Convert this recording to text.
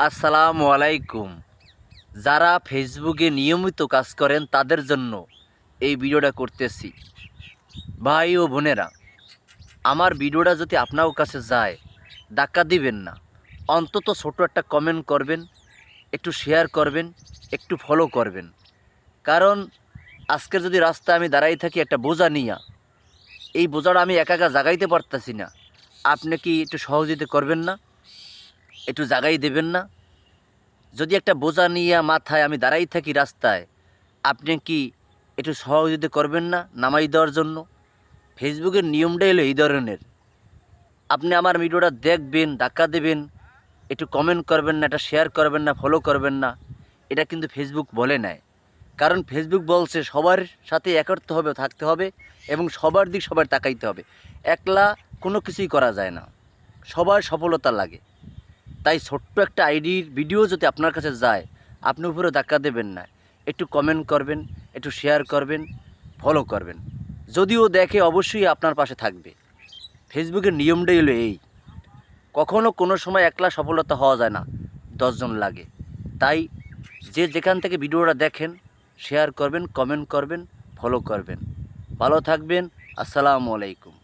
আসসালামু আলাইকুম। যারা ফেসবুকে নিয়মিত কাজ করেন তাদের জন্য এই ভিডিওটা করতেছি। ভাই ও বোনেরা, আমার ভিডিওটা যদি আপনার কাছে যায়, ধাক্কা দিবেন না। অন্তত ছোট একটা কমেন্ট করবেন, একটু শেয়ার করবেন, একটু ফলো করবেন। কারণ আজকের যদি রাস্তায় আমি দাঁড়াই থাকি একটা বোঝা নিয়া, এই বোঝাটা আমি একা একা জাগাইতে পারতাছি না। আপনি কি একটু সহযোগিতা করবেন না? একটু জাগাই দেবেন না? যদি একটা বোঝা নিয়ে মাথায় আমি দাঁড়াই থাকি রাস্তায়, আপনি কি একটু সহযোগিতা করবেন না নামাই দেওয়ার জন্য? ফেসবুকের নিয়মটাই হলো এই ধরনের। আপনি আমার ভিডিওটা দেখবেন, ধাক্কা দেবেন, একটু কমেন্ট করবেন না, এটা শেয়ার করবেন না, ফলো করবেন না। এটা কিন্তু ফেসবুক বলে নেয়। কারণ ফেসবুক বলছে সবার সাথে একত্র হবে, থাকতে হবে এবং সবার দিক সবার তাকাইতে হবে। একলা কোনো কিছুই করা যায় না, সবার সফলতা লাগে। তাই ছোট্ট একটা আইডির ভিডিও যদি আপনার কাছে যায়, আপনি উপরে ধাক্কা দেবেন না, একটু কমেন্ট করবেন, একটু শেয়ার করবেন, ফলো করবেন। যদিও দেখে অবশ্যই আপনার পাশে থাকবে। ফেসবুকের নিয়মটাই হলো এই। কখনও কোনো সময় একলা সফলতা হওয়া যায় না, 10 জন লাগে। তাই যে যেখান থেকে ভিডিওটা দেখেন, শেয়ার করবেন, কমেন্ট করবেন, ফলো করবেন। ভালো থাকবেন। আসসালামু আলাইকুম।